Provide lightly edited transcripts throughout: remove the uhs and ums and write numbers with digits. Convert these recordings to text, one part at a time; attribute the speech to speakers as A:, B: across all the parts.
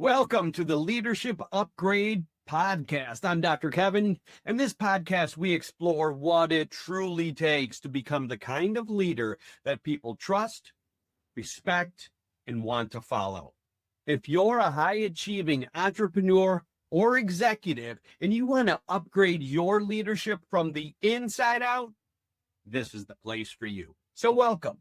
A: Welcome to the Leadership Upgrade Podcast. I'm Dr. Kevin. In this podcast, we explore what it truly takes to become the kind of leader that people trust, respect, and want to follow. If you're a high-achieving entrepreneur or executive and you want to upgrade your leadership from the inside out, this is the place for you. So welcome.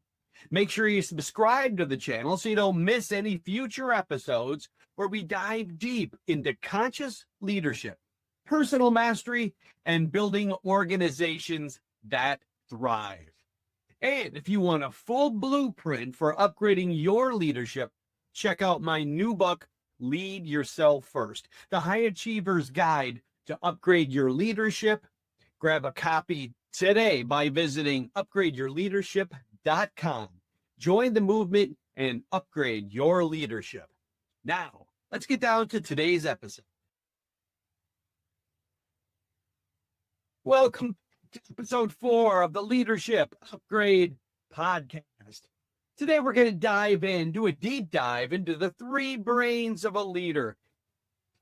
A: Make sure you subscribe to the channel so you don't miss any future episodes where we dive deep into conscious leadership, personal mastery, and building organizations that thrive. And if you want a full blueprint for upgrading your leadership, check out my new book, Lead Yourself First, the High Achiever's Guide to Upgrade Your Leadership. Grab a copy today by visiting upgradeyourleadership.com. Join the movement and upgrade your leadership. Now, let's get down to today's episode. Welcome to episode 4 of the Leadership Upgrade Podcast. Today, we're going to do a deep dive into the 3 brains of a leader.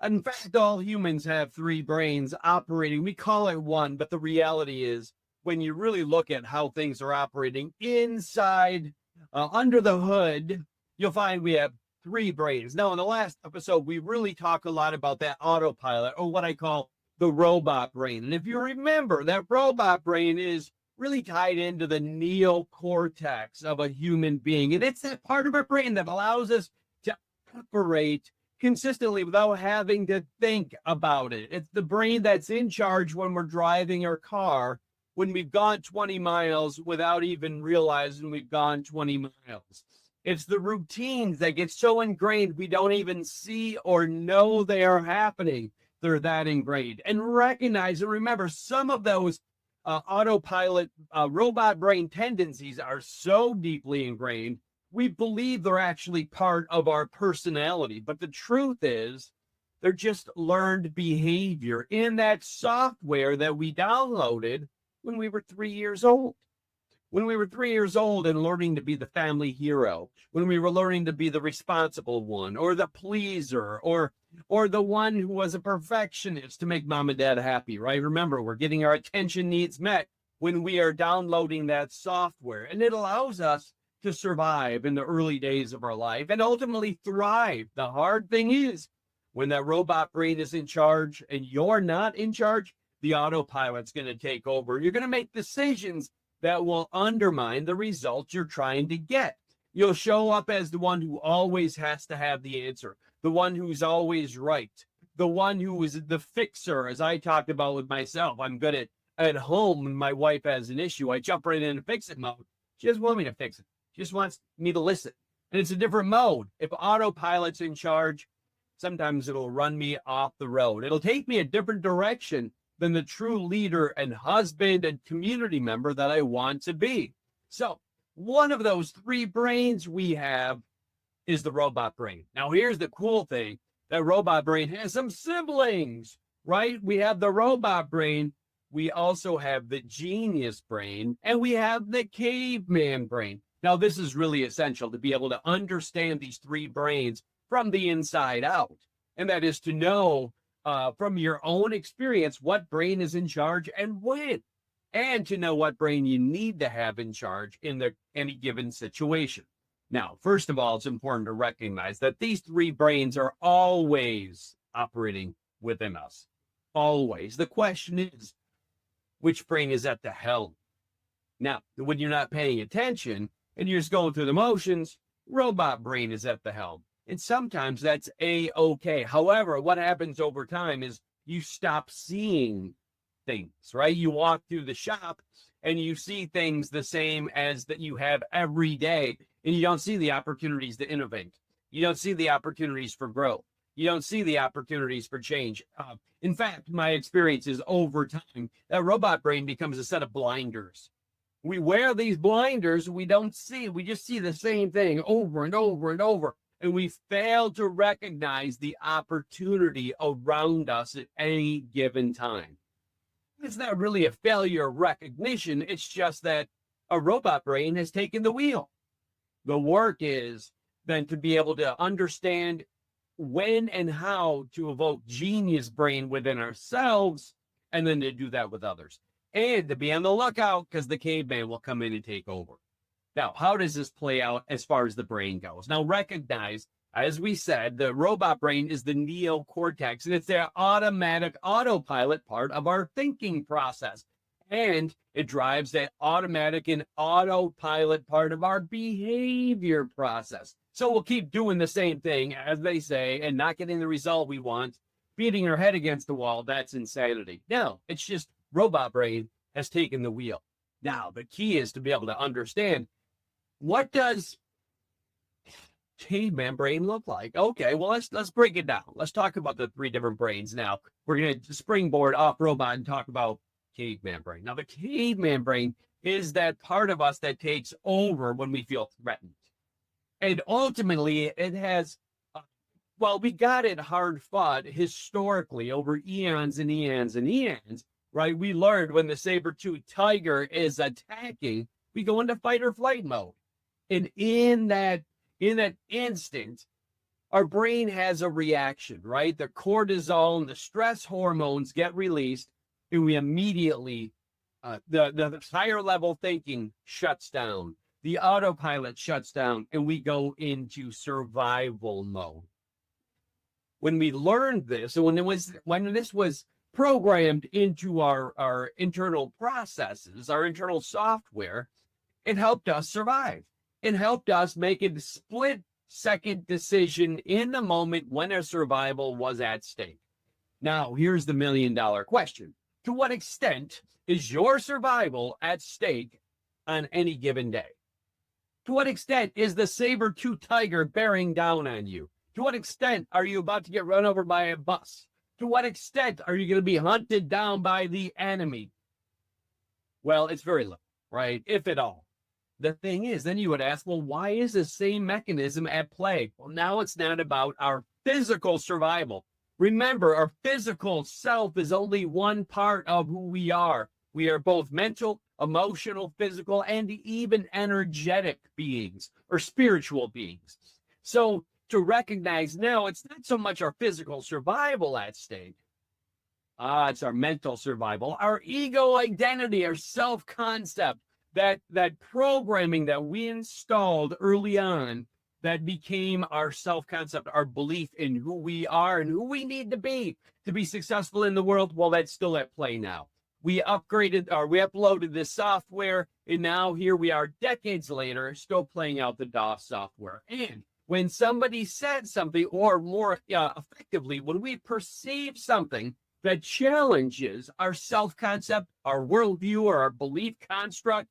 A: In fact, all humans have 3 brains operating. We call it one, but the reality is when you really look at how things are operating inside, under the hood, you'll find we have 3 brains. Now, in the last episode, we really talk a lot about that autopilot, or what I call the robot brain. And if you remember, that robot brain is really tied into the neocortex of a human being. And it's that part of our brain that allows us to operate consistently without having to think about it. It's the brain that's in charge when we're driving our car, when we've gone 20 miles without even realizing we've gone 20 miles. It's the routines that get so ingrained we don't even see or know they are happening. They're that ingrained. And recognize and remember, some of those autopilot robot brain tendencies are so deeply ingrained, we believe they're actually part of our personality. But the truth is, they're just learned behavior in that software that we downloaded when we were 3 years old. When we were 3 years old and learning to be the family hero, when we were learning to be the responsible one, or the pleaser, or the one who was a perfectionist to make mom and dad happy, right? Remember, we're getting our attention needs met when we are downloading that software. And it allows us to survive in the early days of our life and ultimately thrive. The hard thing is, when that robot brain is in charge and you're not in charge, the autopilot's going to take over. You're going to make decisions that will undermine the results you're trying to get. You'll show up as the one who always has to have the answer, the one who's always right, the one who is the fixer, as I talked about with myself. I'm good at home when my wife has an issue. I jump right into fix it mode. She doesn't want me to fix it. She just wants me to listen. And it's a different mode. If autopilot's in charge, sometimes it'll run me off the road. It'll take me a different direction than the true leader and husband and community member that I want to be. So one of those 3 brains we have is the robot brain. Now, here's the cool thing. That robot brain has some siblings, right? We have the robot brain. We also have the genius brain, and we have the caveman brain. Now, this is really essential to be able to understand these 3 brains from the inside out. And that is to know from your own experience what brain is in charge and when, and to know what brain you need to have in charge in any given situation. Now, first of all, it's important to recognize that these 3 brains are always operating within us. Always. The question is, which brain is at the helm? Now, when you're not paying attention and you're just going through the motions, robot brain is at the helm. And sometimes that's A-okay. However, what happens over time is you stop seeing things, right? You walk through the shop and you see things the same as that you have every day. And you don't see the opportunities to innovate. You don't see the opportunities for growth. You don't see the opportunities for change. In fact, my experience is over time, that robot brain becomes a set of blinders. We wear these blinders, we don't see, we just see the same thing over and over and over. And we fail to recognize the opportunity around us at any given time. It's not really a failure of recognition. It's just that a robot brain has taken the wheel. The work is then to be able to understand when and how to evoke genius brain within ourselves, and then to do that with others. And to be on the lookout because the caveman will come in and take over. Now, how does this play out as far as the brain goes? Now, recognize, as we said, the robot brain is the neocortex, and it's the automatic autopilot part of our thinking process. And it drives that automatic and autopilot part of our behavior process. So we'll keep doing the same thing, as they say, and not getting the result we want, beating our head against the wall. That's insanity. No, it's just robot brain has taken the wheel. Now, the key is to be able to understand, what does caveman brain look like? Okay, well, let's break it down. Let's talk about the 3 different brains now. We're going to springboard off robot and talk about caveman brain. Now, the caveman brain is that part of us that takes over when we feel threatened. And ultimately, it has, we got it hard fought historically over eons and eons and eons, right? We learned when the saber-toothed tiger is attacking, we go into fight or flight mode. And in that instant, our brain has a reaction, right? The cortisol and the stress hormones get released, and we immediately, the higher level thinking shuts down. The autopilot shuts down, and we go into survival mode. When we learned this, and when this was programmed into our internal processes, our internal software, it helped us survive. It helped us make a split-second decision in the moment when our survival was at stake. Now, here's the million-dollar question. To what extent is your survival at stake on any given day? To what extent is the saber-toothed tiger bearing down on you? To what extent are you about to get run over by a bus? To what extent are you going to be hunted down by the enemy? Well, it's very low, right? If at all. The thing is, then you would ask, well, why is the same mechanism at play? Well, now it's not about our physical survival. Remember, our physical self is only one part of who we are. We are both mental, emotional, physical, and even energetic beings or spiritual beings. So to recognize now, it's not so much our physical survival at stake. It's our mental survival, our ego identity, our self-concept, that programming that we installed early on that became our self-concept, our belief in who we are and who we need to be successful in the world. Well, that's still at play now. We uploaded this software, and now here we are decades later, still playing out the DOS software. And when somebody said something, or more effectively, when we perceive something that challenges our self-concept, our worldview, or our belief construct,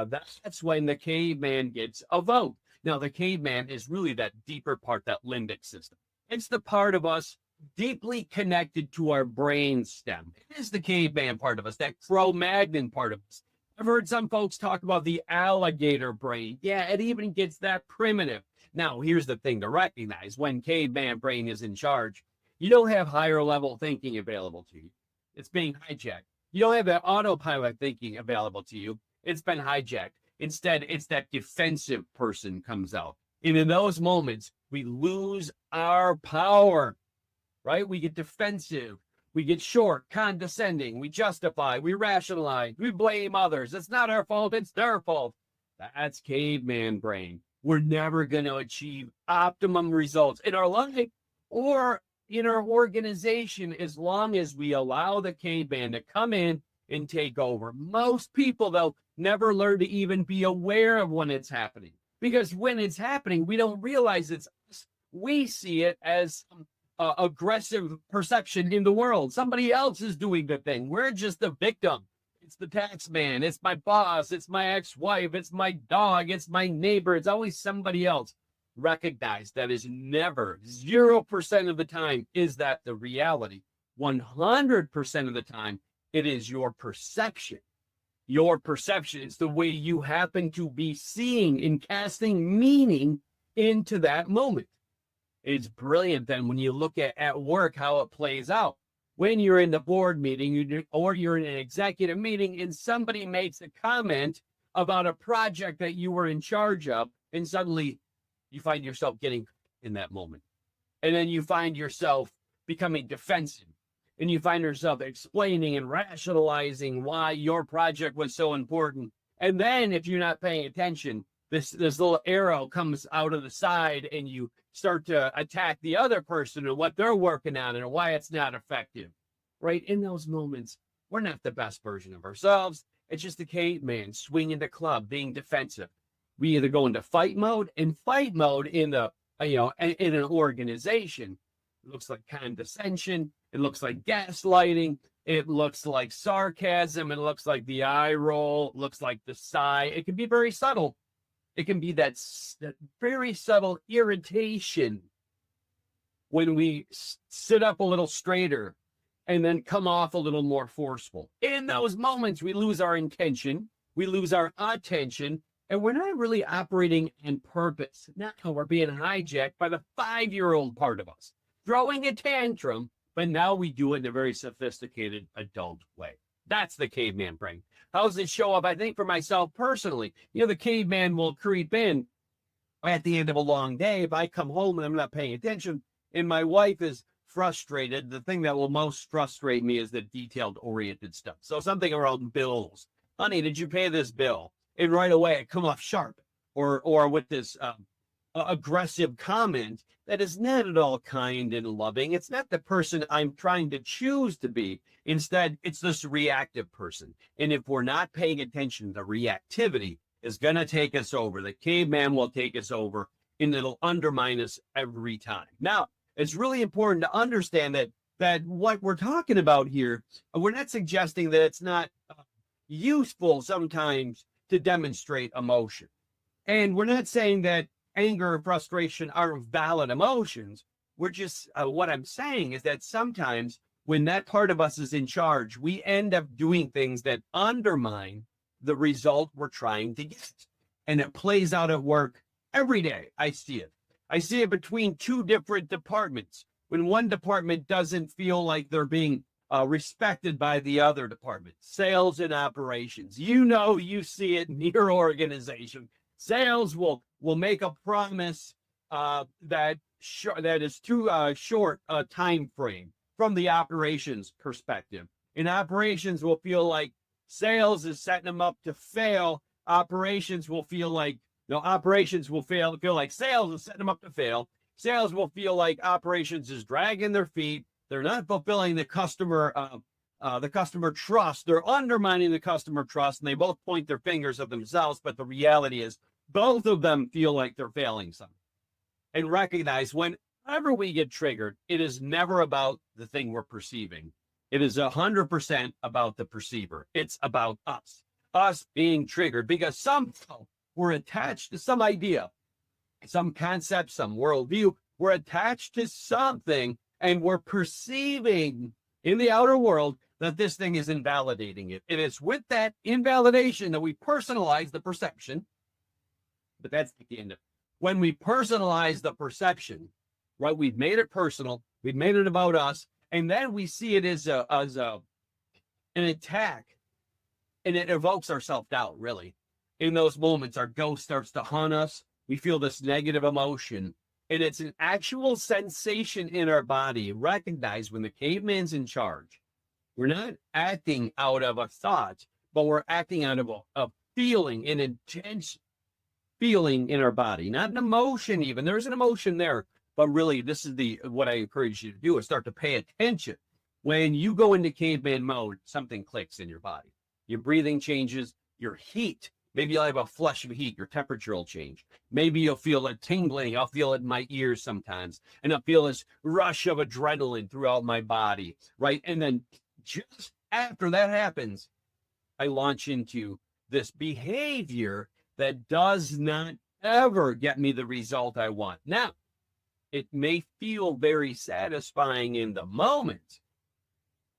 A: that's when the caveman gets evoked. Now, the caveman is really that deeper part, that limbic system. It's the part of us deeply connected to our brain stem. It is the caveman part of us, that Cro-Magnon part of us. I've heard some folks talk about the alligator brain. Yeah, it even gets that primitive. Now, here's the thing to recognize. When caveman brain is in charge, you don't have higher level thinking available to you. It's being hijacked. You don't have that autopilot thinking available to you. It's been hijacked. Instead, it's that defensive person comes out. And in those moments, we lose our power, right? We get defensive. We get short, condescending. We justify. We rationalize. We blame others. It's not our fault. It's their fault. That's caveman brain. We're never going to achieve optimum results in our life or in our organization as long as we allow the caveman to come in and take over. Most people, though, never learn to even be aware of when it's happening, because when it's happening, we don't realize it's us. We see it as aggressive perception in the world. Somebody else is doing the thing. We're just the victim. It's the tax man. It's my boss. It's my ex-wife. It's my dog. It's my neighbor. It's always somebody else. Recognize that is never, 0% of the time is that the reality. 100% of the time, it is your perception. Your perception is the way you happen to be seeing and casting meaning into that moment. It's brilliant then when you look at work, how it plays out. When you're in the board meeting or you're in an executive meeting and somebody makes a comment about a project that you were in charge of, and suddenly you find yourself getting in that moment. And then you find yourself becoming defensive, and you find yourself explaining and rationalizing why your project was so important. And then if you're not paying attention, this little arrow comes out of the side, and you start to attack the other person and what they're working on and why it's not effective. Right? In those moments, we're not the best version of ourselves. It's just the caveman swinging the club, being defensive. We either go into fight mode, and fight mode in the in an organization, it looks like condescension, it looks like gaslighting, it looks like sarcasm, it looks like the eye roll, it looks like the sigh. It can be very subtle. It can be that very subtle irritation when we sit up a little straighter and then come off a little more forceful. In those moments, we lose our intention, we lose our attention, and we're not really operating in purpose. Now we're being hijacked by the 5-year-old part of us, throwing a tantrum, but now we do it in a very sophisticated adult way. That's the caveman brain. How does it show up? I think for myself personally, the caveman will creep in at the end of a long day. If I come home and I'm not paying attention and my wife is frustrated, the thing that will most frustrate me is the detailed oriented stuff. So something around bills. Honey, did you pay this bill? And right away I come off sharp or with this aggressive comment that is not at all kind and loving. It's not the person I'm trying to choose to be. Instead, it's this reactive person. And if we're not paying attention, the reactivity is going to take us over. The caveman will take us over, and it'll undermine us every time. Now, it's really important to understand that what we're talking about here, we're not suggesting that it's not useful sometimes to demonstrate emotion. And we're not saying that anger and frustration aren't valid emotions. We're just, what I'm saying is that sometimes when that part of us is in charge, we end up doing things that undermine the result we're trying to get. And it plays out at work every day. I see it. I see it between two different departments. When one department doesn't feel like they're being respected by the other department, sales and operations. You see it in your organization. Sales will make a promise that is too short a time frame from the operations perspective. And operations will feel like sales is setting them up to fail. Operations will feel like operations will feel like sales is setting them up to fail. Sales will feel like operations is dragging their feet. They're not fulfilling the customer trust. They're undermining the customer trust, and they both point their fingers at themselves. But the reality is, both of them feel like they're failing something. And recognize whenever we get triggered, it is never about the thing we're perceiving. It is 100% about the perceiver. It's about us being triggered because somehow we're attached to some idea, some concept, some worldview. We're attached to something, and we're perceiving in the outer world that this thing is invalidating it. And it's with that invalidation that we personalize the perception. But that's the end of it. When we personalize the perception, right, we've made it personal, we've made it about us, and then we see it as an attack, and it evokes our self-doubt, really. In those moments, our ghost starts to haunt us. We feel this negative emotion, and it's an actual sensation in our body. Recognize when the caveman's in charge, we're not acting out of a thought, but we're acting out of a feeling, an intense feeling in our body, not an emotion even. There's an emotion there, but really this is what I encourage you to do is start to pay attention. When you go into caveman mode, something clicks in your body. Your breathing changes, your heat. Maybe you'll have a flush of heat, your temperature will change. Maybe you'll feel a tingling. I'll feel it in my ears sometimes. And I'll feel this rush of adrenaline throughout my body, right? And then just after that happens, I launch into this behavior that does not ever get me the result I want. Now, it may feel very satisfying in the moment,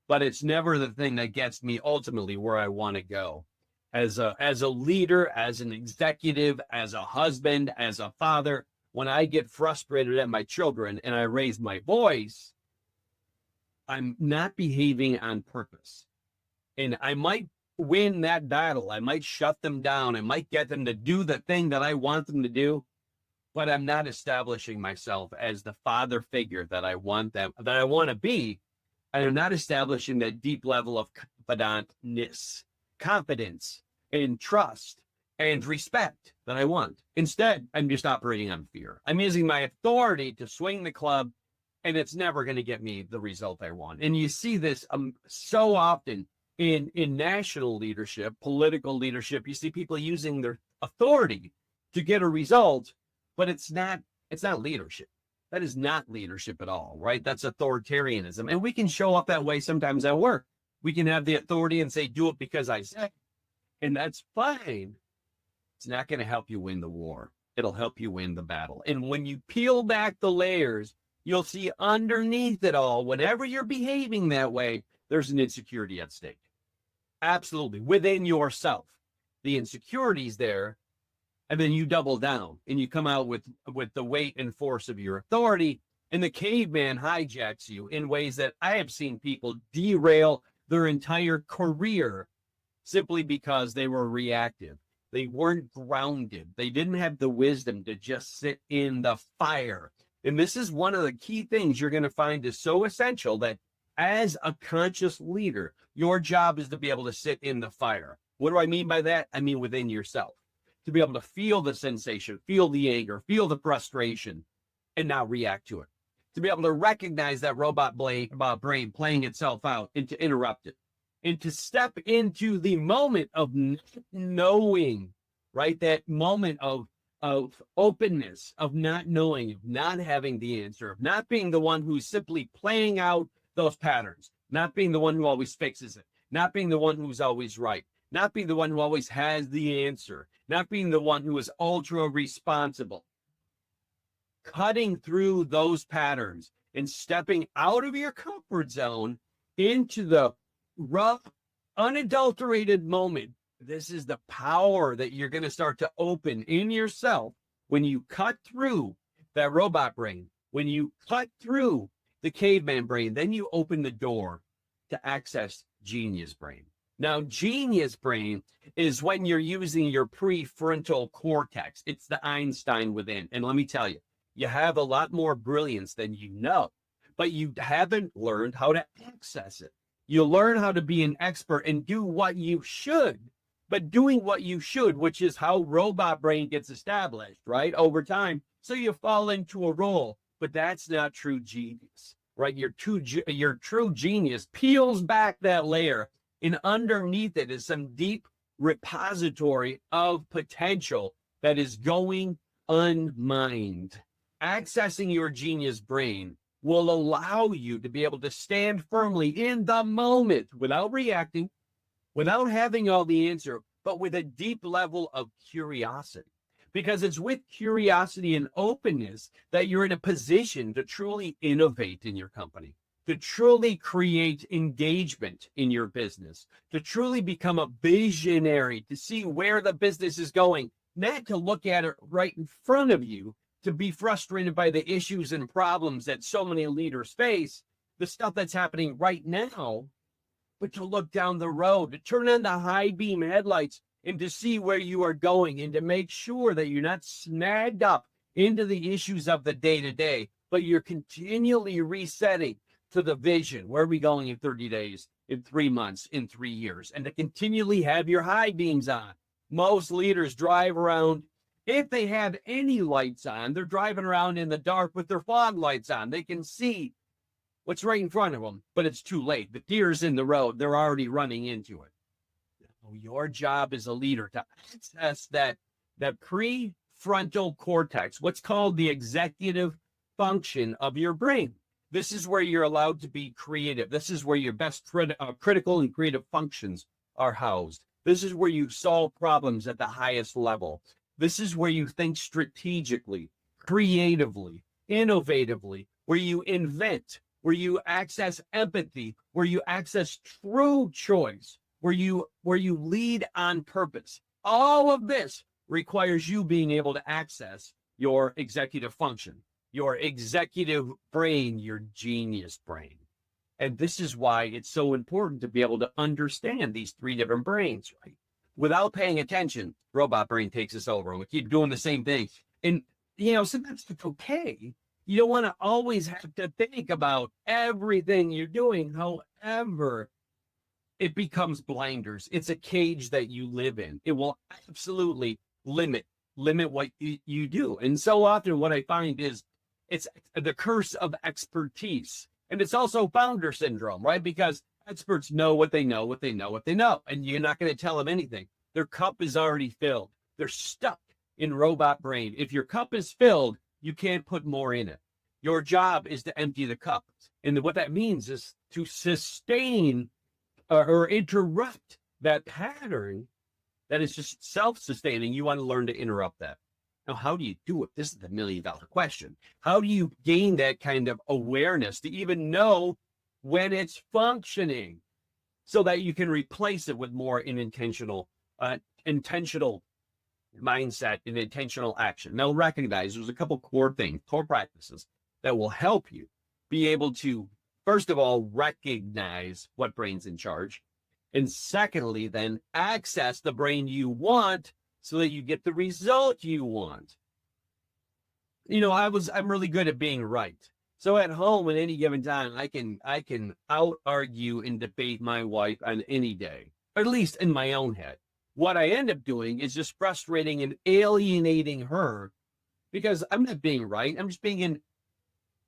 A: but it's never the thing that gets me ultimately where I want to go. As a leader, as an executive, as a husband, as a father, when I get frustrated at my children and I raise my voice, I'm not behaving on purpose. And I might win that battle. I might shut them down. I might get them to do the thing that I want them to do. but I'm not establishing myself as the father figure that I want to be. And I'm not establishing that deep level of confidence, and trust and respect that I want. Instead, I'm just operating on fear. I'm using my authority to swing the club, and it's never going to get me the result I want. And you see this so often in national leadership, political leadership. You see people using their authority to get a result, but it's not leadership. That is not leadership at all, right? That's authoritarianism. And we can show up that way sometimes at work. We can have the authority and say, do it because I say, and that's fine. It's not going to help you win the war. It'll help you win the battle. And when you peel back the layers, you'll see underneath it all, whenever you're behaving that way, there's an insecurity at stake. Absolutely. Within yourself, the insecurity's there. And then you double down and you come out with the weight and force of your authority, and the caveman hijacks you in ways that I have seen people derail their entire career simply because they were reactive. They weren't grounded. They didn't have the wisdom to just sit in the fire. And this is one of the key things you're going to find is so essential, that as a conscious leader, your job is to be able to sit in the fire. What do I mean by that? I mean within yourself. To be able to feel the sensation, feel the anger, feel the frustration, and not react to it. To be able to recognize that robot brain playing itself out and to interrupt it. And to step into the moment of knowing, right? That moment of openness, of not knowing, of not having the answer, of not being the one who's simply playing out those patterns, not being the one who always fixes it, not being the one who's always right, not being the one who always has the answer, not being the one who is ultra responsible. Cutting through those patterns and stepping out of your comfort zone into the rough, unadulterated moment. This is the power that you're going to start to open in yourself when you cut through that robot brain, when you cut through the caveman brain. Then you open the door to access genius brain. Now, genius brain is when you're using your prefrontal cortex. It's the Einstein within. And let me tell you, you have a lot more brilliance than you know, but you haven't learned how to access it. You learn how to be an expert and do what you should, but doing what you should, which is how robot brain gets established, right? Over time. So you fall into a role, but that's not true genius, right? Your true genius peels back that layer, and underneath it is some deep repository of potential that is going unmined. Accessing your genius brain will allow you to be able to stand firmly in the moment without reacting, without having all the answer, but with a deep level of curiosity. Because it's with curiosity and openness that you're in a position to truly innovate in your company, to truly create engagement in your business, to truly become a visionary, to see where the business is going, not to look at it right in front of you, to be frustrated by the issues and problems that so many leaders face, the stuff that's happening right now, but to look down the road, to turn on the high beam headlights and to see where you are going, and to make sure that you're not snagged up into the issues of the day-to-day, but you're continually resetting to the vision. Where are we going in 30 days, in 3 months, in 3 years? And to continually have your high beams on. Most leaders drive around, if they have any lights on, they're driving around in the dark with their fog lights on. They can see what's right in front of them, but it's too late. The deer's in the road. They're already running into it. Your job as a leader to access that prefrontal cortex, what's called the executive function of your brain. This is where you're allowed to be creative. This is where your best critical and creative functions are housed. This is where you solve problems at the highest level. This is where you think strategically, creatively, innovatively, where you invent, where you access empathy, where you access true choice, where you lead on purpose. All of this requires you being able to access your executive function, your executive brain, your genius brain. And this is why it's so important to be able to understand these 3 different brains, right? Without paying attention, robot brain takes us over, and we keep doing the same thing. And sometimes it's okay. You don't want to always have to think about everything you're doing. However, it becomes blinders. It's a cage that you live in. It will absolutely limit what you do. And so often what I find is it's the curse of expertise. And it's also founder syndrome, right? Because experts know what they know, what they know, what they know. And you're not going to tell them anything. Their cup is already filled. They're stuck in robot brain. If your cup is filled, you can't put more in it. Your job is to empty the cup. And what that means is to sustain or interrupt that pattern that is just self-sustaining. You want to learn to interrupt that. Now, how do you do it? This is the $1,000,000 question. How do you gain that kind of awareness to even know when it's functioning so that you can replace it with more intentional mindset and intentional action? Now, recognize there's a couple core practices that will help you be able to, first of all, recognize what brain's in charge. And secondly, then access the brain you want so that you get the result you want. I'm really good at being right. So at home at any given time, I can out argue and debate my wife on any day, or at least in my own head. What I end up doing is just frustrating and alienating her because I'm not being right. I'm just being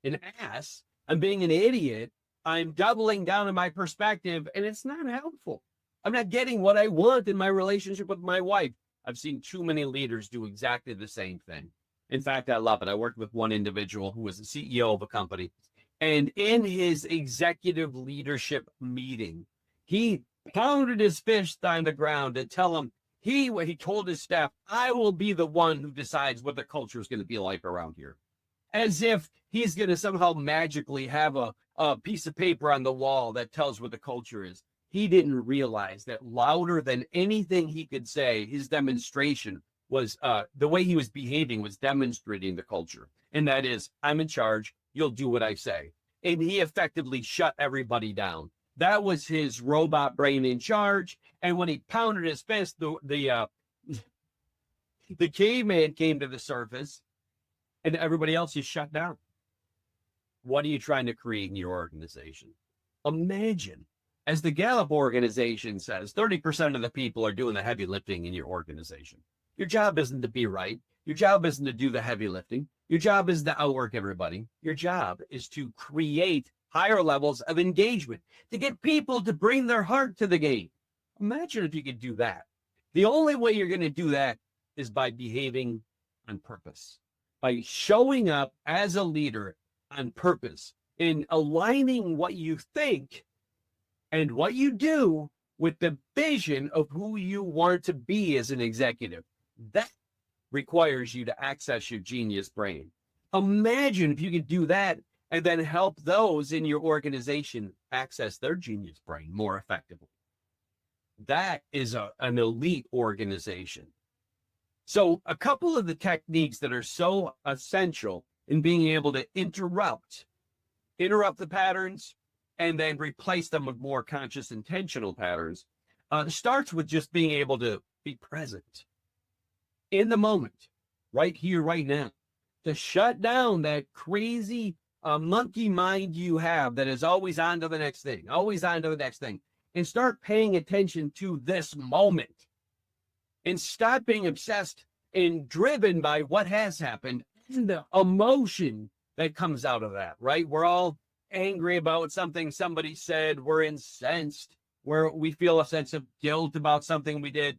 A: an ass. I'm being an idiot. I'm doubling down on my perspective, and it's not helpful. I'm not getting what I want in my relationship with my wife. I've seen too many leaders do exactly the same thing. In fact, I love it. I worked with one individual who was the CEO of a company, and in his executive leadership meeting, he pounded his fist on the ground to tell him he told his staff, I will be the one who decides what the culture is going to be like around here. As if he's going to somehow magically have a piece of paper on the wall that tells what the culture is. He didn't realize that louder than anything he could say, his demonstration was the way he was behaving was demonstrating the culture. And that is, I'm in charge. You'll do what I say. And he effectively shut everybody down. That was his robot brain in charge. And when he pounded his fist, the caveman came to the surface and everybody else is shut down. What are you trying to create in your organization? Imagine, as the Gallup organization says, 30% of the people are doing the heavy lifting in your organization. Your job isn't to be right. Your job isn't to do the heavy lifting. Your job isn't to outwork everybody. Your job is to create higher levels of engagement, to get people to bring their heart to the game. Imagine if you could do that. The only way you're going to do that is by behaving on purpose, by showing up as a leader on purpose, in aligning what you think and what you do with the vision of who you want to be as an executive. That requires you to access your genius brain. Imagine if you could do that and then help those in your organization access their genius brain more effectively. That is an elite organization. So a couple of the techniques that are so essential in being able to interrupt the patterns and then replace them with more conscious, intentional patterns, starts with just being able to be present in the moment, right here, right now, to shut down that crazy monkey mind you have that is always on to the next thing, and start paying attention to this moment and stop being obsessed and driven by what has happened and the emotion that comes out of that, right? We're all angry about something somebody said. We're incensed, where we feel a sense of guilt about something we did.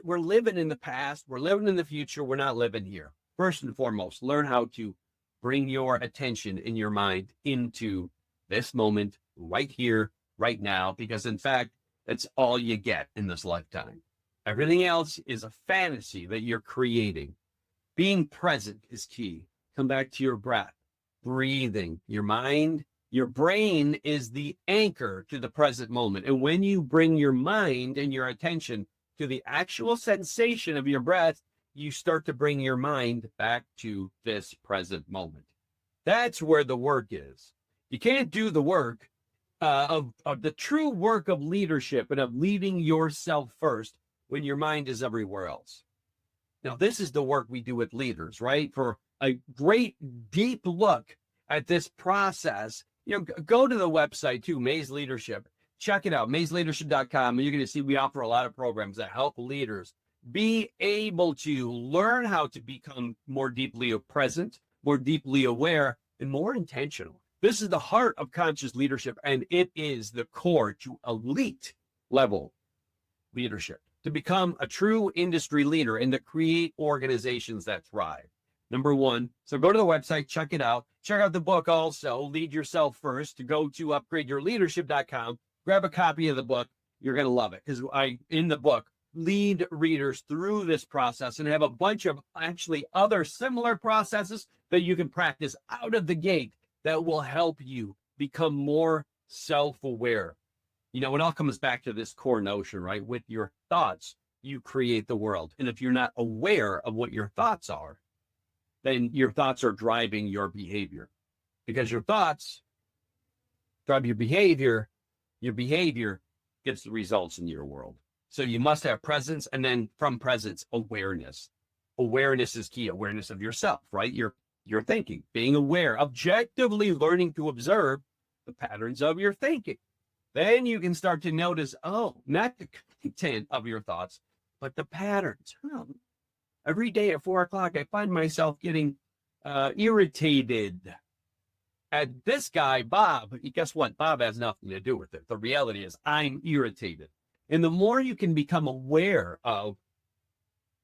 A: We're living in the past. We're living in the future. We're not living here. First and foremost, learn how to bring your attention in your mind into this moment right here, right now, because in fact, that's all you get in this lifetime. Everything else is a fantasy that you're creating. Being present is key. Come back to your breath, breathing. Your mind, your brain is the anchor to the present moment. And when you bring your mind and your attention to the actual sensation of your breath, you start to bring your mind back to this present moment. That's where the work is. You can't do the work of the true work of leadership and of leading yourself first when your mind is everywhere else. Now, this is the work we do with leaders, right? For a great deep look at this process, go to the website too, Maze Leadership. Check it out, mazeleadership.com, and you're going to see we offer a lot of programs that help leaders be able to learn how to become more deeply present, more deeply aware, and more intentional. This is the heart of conscious leadership, and it is the core to elite level leadership, to become a true industry leader and to create organizations that thrive. Number one, so go to the website, check it out. Check out the book also, Lead Yourself First, to go to upgradeyourleadership.com. Grab a copy of the book. You're going to love it because in the book, lead readers through this process and have a bunch of actually other similar processes that you can practice out of the gate that will help you become more self-aware. It all comes back to this core notion, right? With your thoughts, you create the world. And if you're not aware of what your thoughts are, then your thoughts are driving your behavior. Because your thoughts drive your behavior gets the results in your world. So you must have presence, and then from presence, awareness. Awareness is key. Awareness of yourself, right? Your thinking, being aware, objectively learning to observe the patterns of your thinking. Then you can start to notice, not the content of your thoughts, but the patterns. Every day at 4:00, I find myself getting irritated at this guy, Bob. Guess what? Bob has nothing to do with it. The reality is I'm irritated. And the more you can become aware of,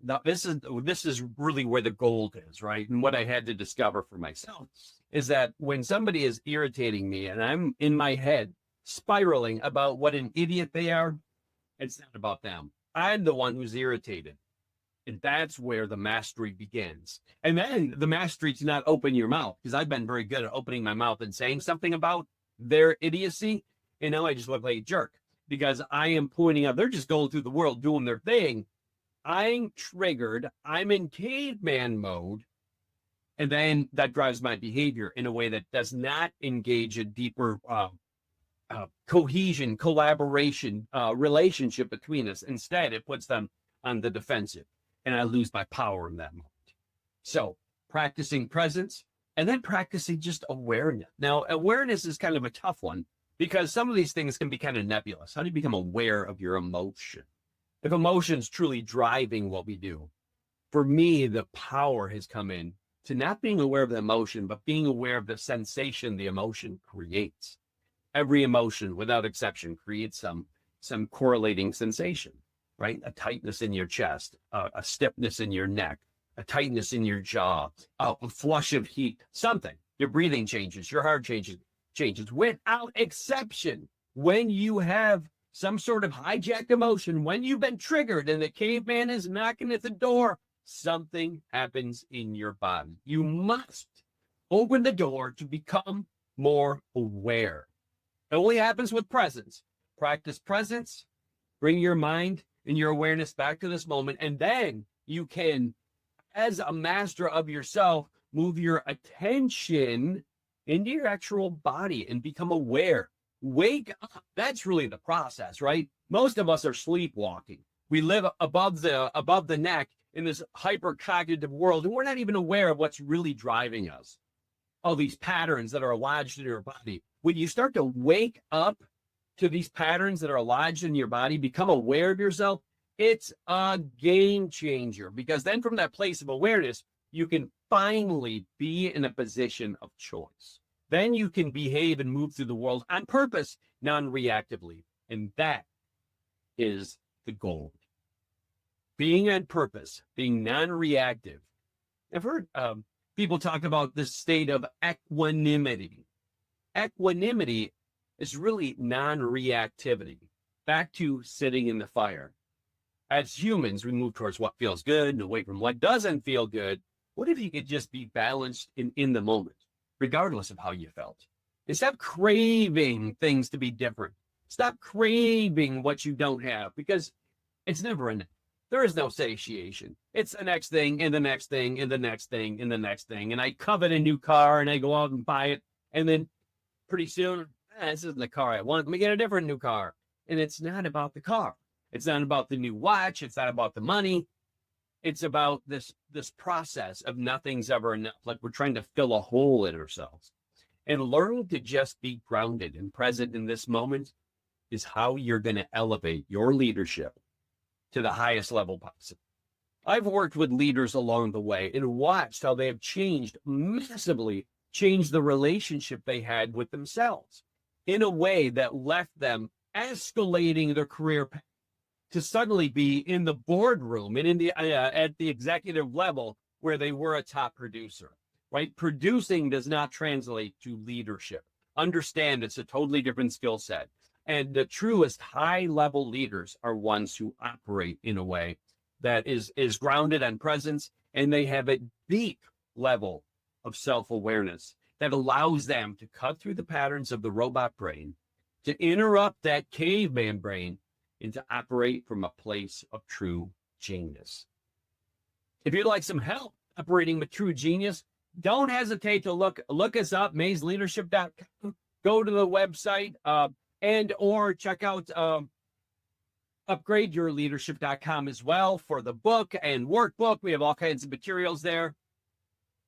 A: now this is really where the gold is, right? And what I had to discover for myself is that when somebody is irritating me and I'm in my head spiraling about what an idiot they are, it's not about them. I'm the one who's irritated. And that's where the mastery begins. And then the mastery to not open your mouth, because I've been very good at opening my mouth and saying something about their idiocy. And now I just look like a jerk because I am pointing out, they're just going through the world doing their thing. I'm triggered. I'm in caveman mode. And then that drives my behavior in a way that does not engage a deeper cohesion, collaboration, relationship between us. Instead, it puts them on the defensive, and I lose my power in that moment. So practicing presence and then practicing just awareness. Now, awareness is kind of a tough one because some of these things can be kind of nebulous. How do you become aware of your emotion? If emotion's truly driving what we do, for me, the power has come in to not being aware of the emotion, but being aware of the sensation the emotion creates. Every emotion, without exception, creates some correlating sensation, right? A tightness in your chest, a stiffness in your neck, a tightness in your jaw, a flush of heat, something. Your breathing changes, your heart changes without exception. When you have some sort of hijacked emotion, when you've been triggered and the caveman is knocking at the door, something happens in your body. You must open the door to become more aware. It only happens with presence. Practice presence, bring your mind and your awareness back to this moment, and then you can, as a master of yourself, move your attention into your actual body and become aware. Wake up. That's really the process, right? Most of us are sleepwalking. We live above the neck in this hyper-cognitive world, and we're not even aware of what's really driving us. All these patterns that are lodged in your body. When you start to wake up to these patterns that are lodged in your body, become aware of yourself, it's a game changer, because then from that place of awareness, you can finally be in a position of choice. Then you can behave and move through the world on purpose, non-reactively. And that is the goal. Being on purpose, being non-reactive. I've heard people talk about this state of equanimity. Equanimity is really non-reactivity. Back to sitting in the fire. As humans, we move towards what feels good and away from what doesn't feel good. What if you could just be balanced in the moment, regardless of how you felt? And stop craving things to be different. Stop craving what you don't have, because it's never enough. There is no satiation. It's the next thing and the next thing and the next thing and the next thing. And I covet a new car and I go out and buy it. And then pretty soon, this isn't the car I want. Let me get a different new car. And it's not about the car. It's not about the new watch. It's not about the money. It's about this process of nothing's ever enough, like we're trying to fill a hole in ourselves. And learning to just be grounded and present in this moment is how you're going to elevate your leadership to the highest level possible. I've worked with leaders along the way and watched how they have changed massively, changed the relationship they had with themselves in a way that left them escalating their career path to suddenly be in the boardroom and in the at the executive level where they were a top producer, right? Producing does not translate to leadership. Understand it's a totally different skill set. And the truest high level leaders are ones who operate in a way that is grounded on presence, and they have a deep level of self-awareness that allows them to cut through the patterns of the robot brain, to interrupt that caveman brain, and to operate from a place of true genius. If you'd like some help operating with true genius, don't hesitate to look us up, maysleadership.com. Go to the website and or check out upgradeyourleadership.com as well for the book and workbook. We have all kinds of materials there.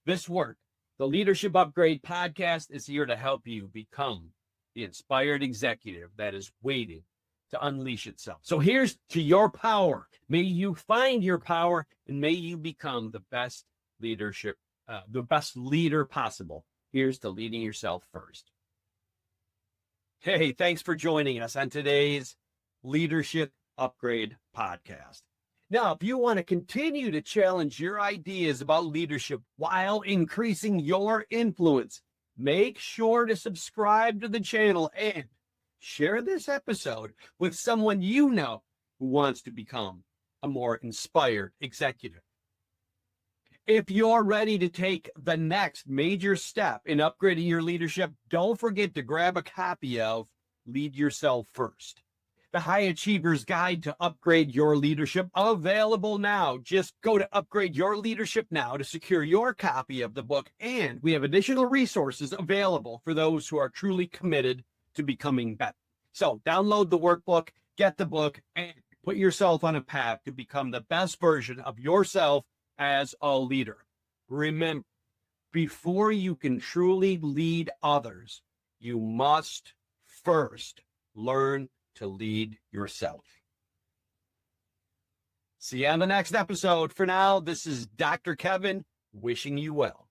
A: This work, the Leadership Upgrade podcast, is here to help you become the inspired executive that is waiting to unleash itself. So here's to your power. May you find your power, and may you become the best leader possible. Here's to leading yourself first. Hey, thanks for joining us on today's Leadership Upgrade podcast. Now, if you want to continue to challenge your ideas about leadership while increasing your influence, make sure to subscribe to the channel and share this episode with someone you know who wants to become a more inspired executive. If you're ready to take the next major step in upgrading your leadership, don't forget to grab a copy of Lead Yourself First, the High Achiever's Guide to Upgrade Your Leadership, available now. Just go to Upgrade Your Leadership now to secure your copy of the book, and we have additional resources available for those who are truly committed to becoming better. So download the workbook, get the book, and put yourself on a path to become the best version of yourself as a leader. Remember, before you can truly lead others, you must first learn to lead yourself. See you on the next episode. For now, this is Dr. Kevin wishing you well.